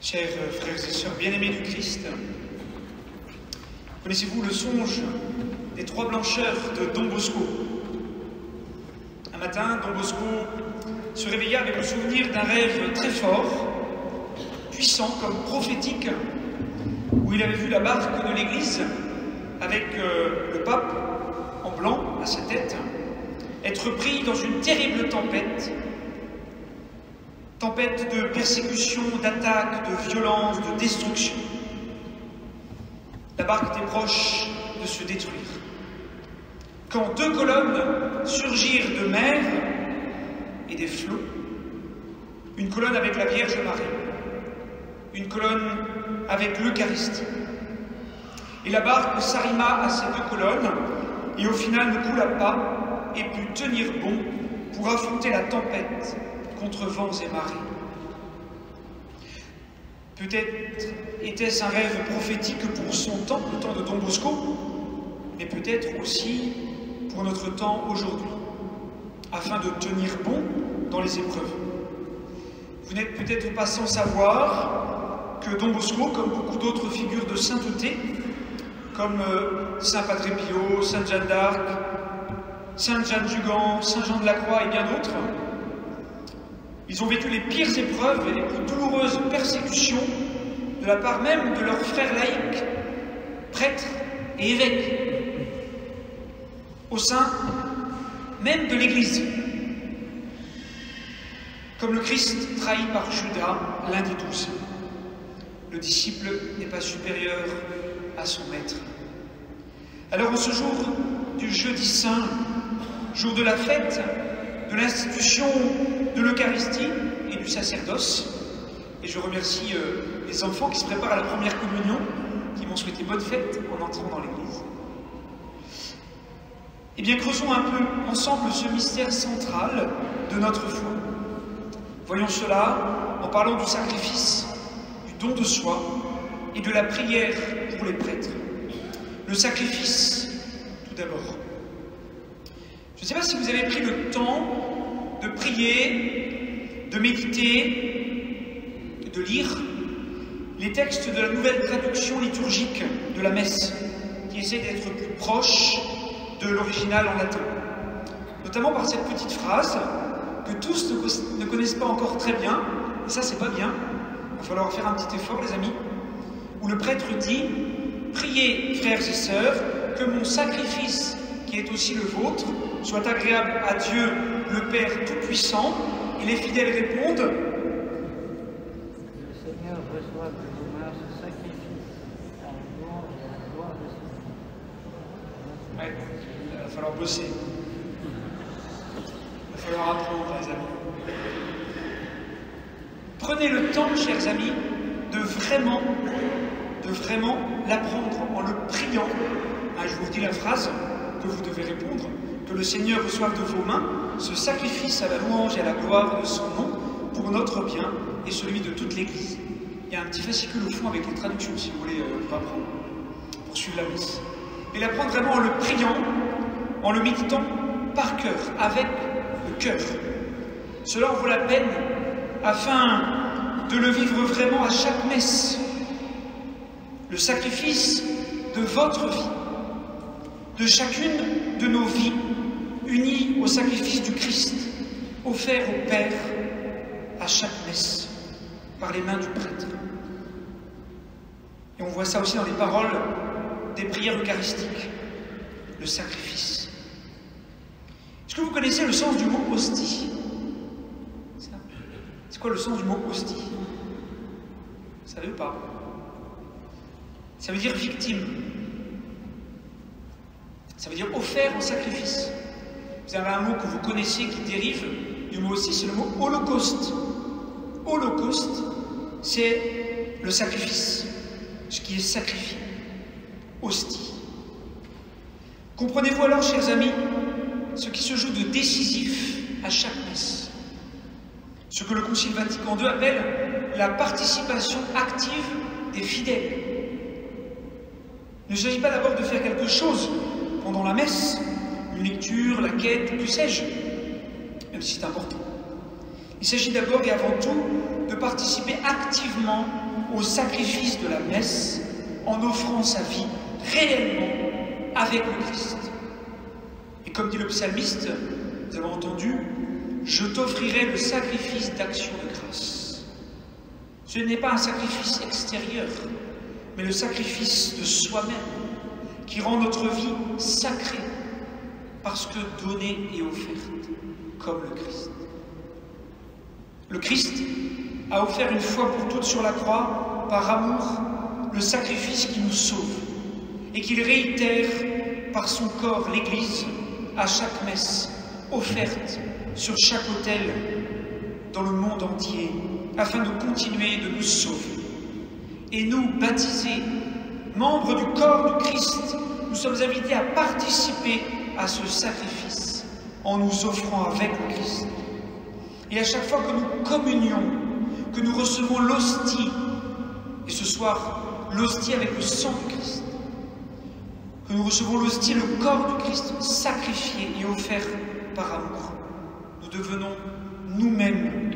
Chers frères et sœurs bien-aimés du Christ, connaissez-vous le songe des 3 blancheurs de Don Bosco? Un matin, Don Bosco se réveilla avec le souvenir d'un rêve très fort, puissant comme prophétique, où il avait vu la barque de l'église avec le pape en blanc à sa tête être pris dans une terrible tempête de persécution, d'attaque, de violence, de destruction. La barque était proche de se détruire. Quand 2 colonnes surgirent de mer et des flots, une colonne avec la Vierge Marie, une colonne avec l'Eucharistie. Et la barque s'arrima à ces 2 colonnes et au final ne coula pas et put tenir bon pour affronter la tempête contre vents et marées. Peut-être était-ce un rêve prophétique pour son temps, le temps de Don Bosco, mais peut-être aussi pour notre temps aujourd'hui, afin de tenir bon dans les épreuves. Vous n'êtes peut-être pas sans savoir que Don Bosco, comme beaucoup d'autres figures de sainteté, comme Saint Padre Pio, Sainte Jeanne d'Arc, Sainte Jeanne du Gand, Saint Jean de la Croix et bien d'autres, ils ont vécu les pires épreuves et les plus douloureuses persécutions de la part même de leurs frères laïcs, prêtres et évêques, au sein même de l'Église. Comme le Christ trahi par Judas, l'un des 12. Le disciple n'est pas supérieur à son maître. Alors en ce jour du jeudi saint, jour de la fête, de l'institution de l'Eucharistie et du sacerdoce, et je remercie les enfants qui se préparent à la première communion, qui m'ont souhaité bonne fête en entrant dans l'église. Eh bien, creusons un peu ensemble ce mystère central de notre foi. Voyons cela en parlant du sacrifice, du don de soi et de la prière pour les prêtres. Le sacrifice, tout d'abord. Je ne sais pas si vous avez pris le temps de prier, de méditer, de lire les textes de la nouvelle traduction liturgique de la messe, qui essaie d'être plus proche de l'original en latin. Notamment par cette petite phrase que tous ne connaissent pas encore très bien, et ça c'est pas bien, il va falloir faire un petit effort les amis, où le prêtre dit « Priez, frères et sœurs, que mon sacrifice, qui est aussi le vôtre, soit agréable à Dieu, le Père Tout-Puissant. » Et les fidèles répondent « Le Seigneur reçoit de vos mains ce sacrifice, à la louange et à la gloire de son nom. » Ouais, il va falloir bosser. Il va falloir apprendre, les amis. Prenez le temps, chers amis, de vraiment l'apprendre en le priant. Je vous redis la phrase que vous devez répondre. Que le Seigneur reçoive de vos mains ce sacrifice à la louange et à la gloire de son nom pour notre bien et celui de toute l'Église. Il y a un petit fascicule au fond avec les traductions, si vous voulez apprendre, pour suivre la messe. Et l'apprendre vraiment en le priant, en le méditant par cœur, avec le cœur. Cela en vaut la peine afin de le vivre vraiment à chaque messe. Le sacrifice de votre vie, de chacune de nos vies, unies au sacrifice du Christ, offert au Père à chaque messe, par les mains du prêtre. Et on voit ça aussi dans les paroles des prières eucharistiques, le sacrifice. Est-ce que vous connaissez le sens du mot hostie? C'est quoi le sens du mot hostie? Vous savez ou pas? Ça veut dire victime. Ça veut dire offert en sacrifice. Vous avez un mot que vous connaissez qui dérive du mot hostie, c'est le mot holocauste. Holocauste, c'est le sacrifice, ce qui est sacrifié. Hostie. Comprenez-vous alors, chers amis, ce qui se joue de décisif à chaque messe? Ce que le Concile Vatican II appelle la participation active des fidèles. Il ne s'agit pas d'abord de faire quelque chose pendant la messe, une lecture, la quête, que sais-je, même si c'est important. Il s'agit d'abord et avant tout de participer activement au sacrifice de la messe en offrant sa vie réellement avec le Christ. Et comme dit le psalmiste, nous avons entendu, « Je t'offrirai le sacrifice d'action de grâce ». Ce n'est pas un sacrifice extérieur, mais le sacrifice de soi-même qui rend notre vie sacrée parce que donnée et offerte comme le Christ. Le Christ a offert une fois pour toutes sur la croix, par amour, le sacrifice qui nous sauve et qu'il réitère par son corps, l'Église, à chaque messe, offerte sur chaque autel dans le monde entier, afin de continuer de nous sauver. Et nous, baptisés, membres du corps du Christ, nous sommes invités à participer à ce sacrifice en nous offrant avec le Christ. Et à chaque fois que nous communions, que nous recevons l'hostie, et ce soir, l'hostie avec le sang du Christ, que nous recevons l'hostie, le corps du Christ, sacrifié et offert par amour, nous devenons nous-mêmes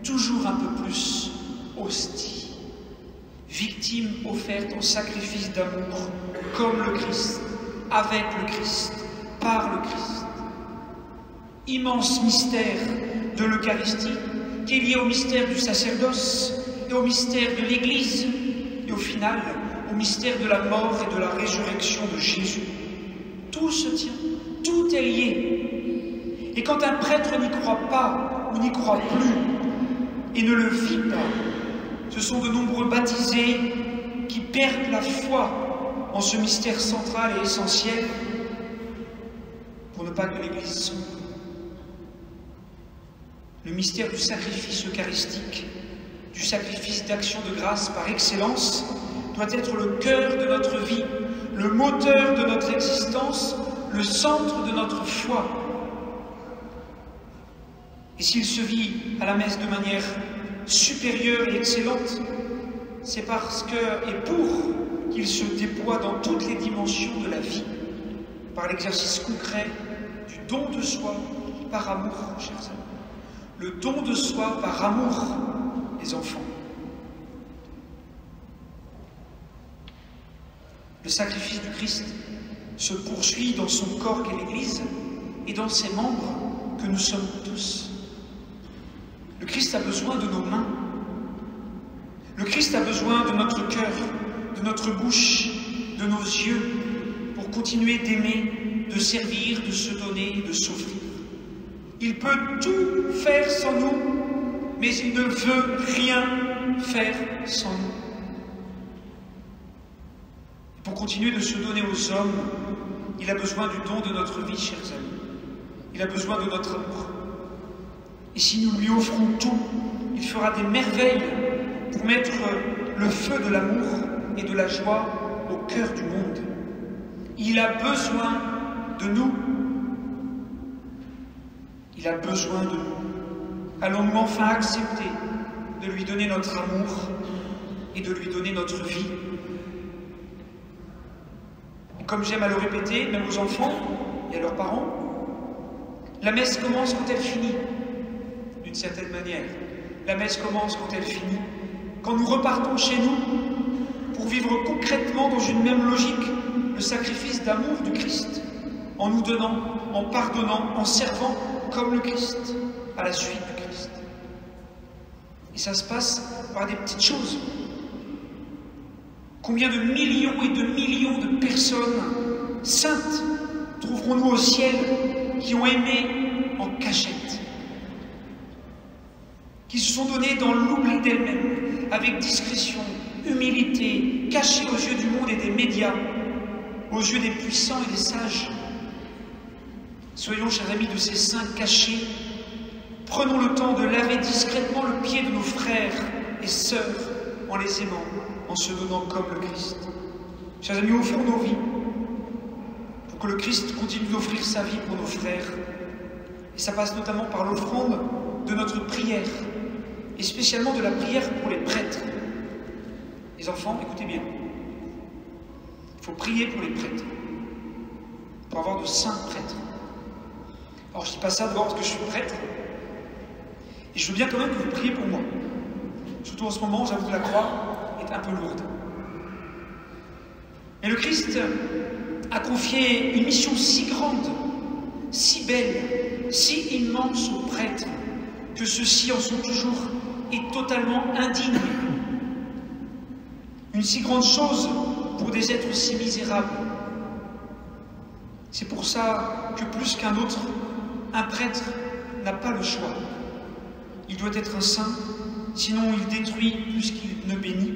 toujours un peu plus hostie, victime offerte en sacrifice d'amour, comme le Christ, avec le Christ, par le Christ. Immense mystère de l'Eucharistie, qui est lié au mystère du sacerdoce et au mystère de l'Église, et au final, au mystère de la mort et de la résurrection de Jésus. Tout se tient, tout est lié. Et quand un prêtre n'y croit pas ou n'y croit plus et ne le vit pas, ce sont de nombreux baptisés qui perdent la foi en ce mystère central et essentiel pour ne pas que l'Église sombre. Le mystère du sacrifice eucharistique, du sacrifice d'action de grâce par excellence, doit être le cœur de notre vie, le moteur de notre existence, le centre de notre foi. Et s'il se vit à la messe de manière supérieure et excellente, c'est parce que, et pour qu'il se déploie dans toutes les dimensions de la vie, par l'exercice concret du don de soi par amour, chers amis. Le don de soi par amour, les enfants. Le sacrifice du Christ se poursuit dans son corps qu'est l'Église et dans ses membres que nous sommes tous. Le Christ a besoin de nos mains. Le Christ a besoin de notre cœur, de notre bouche, de nos yeux pour continuer d'aimer, de servir, de se donner, de s'offrir. Il peut tout faire sans nous, mais il ne veut rien faire sans nous. Et pour continuer de se donner aux hommes, il a besoin du don de notre vie, chers amis. Il a besoin de notre amour. Et si nous lui offrons tout, il fera des merveilles pour mettre le feu de l'amour et de la joie au cœur du monde. Il a besoin de nous. Il a besoin de nous. Allons-nous enfin accepter de lui donner notre amour et de lui donner notre vie? Et comme j'aime à le répéter, même aux enfants et à leurs parents, la messe commence quand elle finit, d'une certaine manière. La messe commence quand elle finit. Quand nous repartons chez nous pour vivre concrètement dans une même logique le sacrifice d'amour du Christ, en nous donnant, en pardonnant, en servant comme le Christ, à la suite du Christ. Et ça se passe par des petites choses. Combien de millions et de millions de personnes saintes trouverons-nous au ciel qui ont aimé en cachette, qui se sont données dans l'oubli d'elles-mêmes, avec discrétion, humilité, cachées aux yeux du monde et des médias, aux yeux des puissants et des sages. Soyons, chers amis, de ces saints cachés. Prenons le temps de laver discrètement le pied de nos frères et sœurs en les aimant, en se donnant comme le Christ. Chers amis, offrons nos vies pour que le Christ continue d'offrir sa vie pour nos frères. Et ça passe notamment par l'offrande de notre prière, et spécialement de la prière pour les prêtres. Les enfants, écoutez bien. Il faut prier pour les prêtres, pour avoir de saints prêtres. Alors je ne dis pas ça d'abord parce que je suis prêtre, et je veux bien quand même que vous priez pour moi. Surtout en ce moment, j'avoue que la croix est un peu lourde. Mais le Christ a confié une mission si grande, si belle, si immense aux prêtres, que ceux-ci en sont toujours et totalement indignes. Une si grande chose pour des êtres si misérables. C'est pour ça que plus qu'un autre, un prêtre n'a pas le choix. Il doit être un saint, sinon il détruit plus qu'il ne bénit,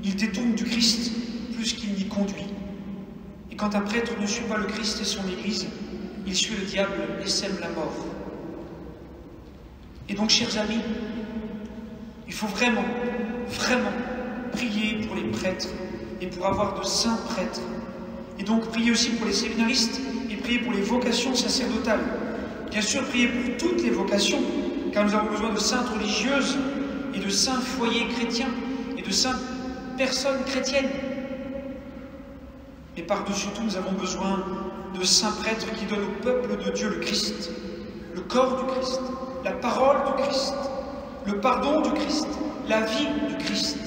il détourne du Christ plus qu'il n'y conduit. Et quand un prêtre ne suit pas le Christ et son Église, il suit le diable et sème la mort. Et donc, chers amis, il faut vraiment, vraiment prier pour les prêtres et pour avoir de saints prêtres. Et donc, prier aussi pour les séminaristes et prier pour les vocations sacerdotales. Bien sûr, prier pour toutes les vocations, car nous avons besoin de saintes religieuses et de saints foyers chrétiens et de saintes personnes chrétiennes. Mais par-dessus tout, nous avons besoin de saints prêtres qui donnent au peuple de Dieu le Christ, le corps du Christ, la parole du Christ, le pardon du Christ, la vie du Christ,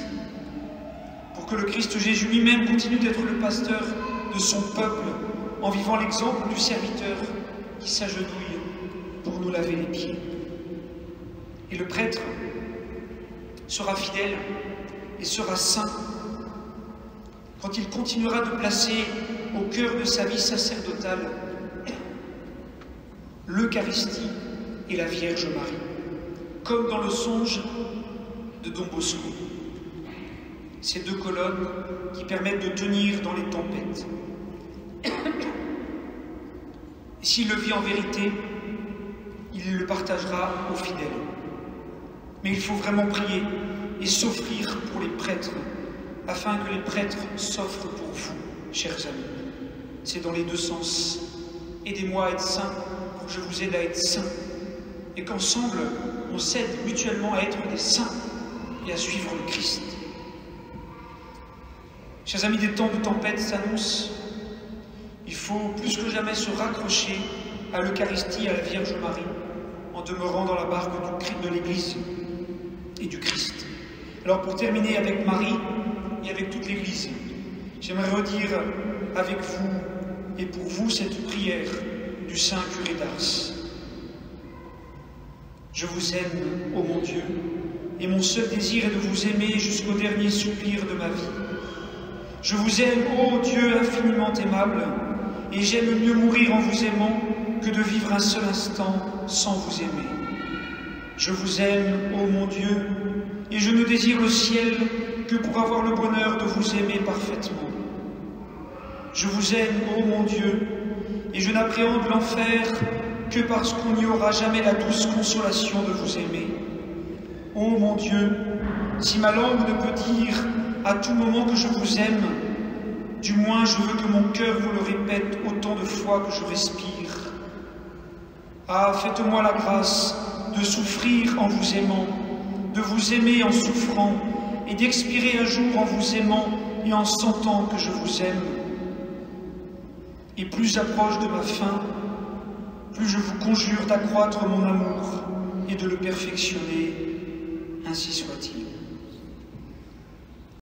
pour que le Christ Jésus lui-même continue d'être le pasteur de son peuple en vivant l'exemple du serviteur qui s'agenouille pour nous laver les pieds. Et le prêtre sera fidèle et sera saint quand il continuera de placer au cœur de sa vie sacerdotale l'Eucharistie et la Vierge Marie, comme dans le songe de Don Bosco. Ces deux colonnes qui permettent de tenir dans les tempêtes. Et s'il le vit en vérité, il le partagera aux fidèles. Mais il faut vraiment prier et s'offrir pour les prêtres, afin que les prêtres s'offrent pour vous, chers amis. C'est dans les deux sens. Aidez-moi à être saint pour que je vous aide à être saint. Et qu'ensemble, on s'aide mutuellement à être des saints et à suivre le Christ. Chers amis, des temps de tempête s'annoncent. Il faut plus que jamais se raccrocher à l'Eucharistie et à la Vierge Marie, en demeurant dans la barque de l'Église et du Christ. Alors pour terminer avec Marie et avec toute l'Église, j'aimerais redire avec vous et pour vous cette prière du Saint Curé d'Ars. Je vous aime, ô mon Dieu, et mon seul désir est de vous aimer jusqu'au dernier soupir de ma vie. Je vous aime, ô Dieu infiniment aimable, et j'aime mieux mourir en vous aimant que de vivre un seul instant sans vous aimer. Je vous aime, ô mon Dieu, et je ne désire le ciel que pour avoir le bonheur de vous aimer parfaitement. Je vous aime, ô mon Dieu, et je n'appréhende l'enfer que parce qu'on n'y aura jamais la douce consolation de vous aimer. Ô mon Dieu, si ma langue ne peut dire à tout moment que je vous aime, du moins je veux que mon cœur vous le répète autant de fois que je respire. Ah, faites-moi la grâce de souffrir en vous aimant, de vous aimer en souffrant, et d'expirer un jour en vous aimant et en sentant que je vous aime. Et plus j'approche de ma fin, plus je vous conjure d'accroître mon amour et de le perfectionner, ainsi soit-il.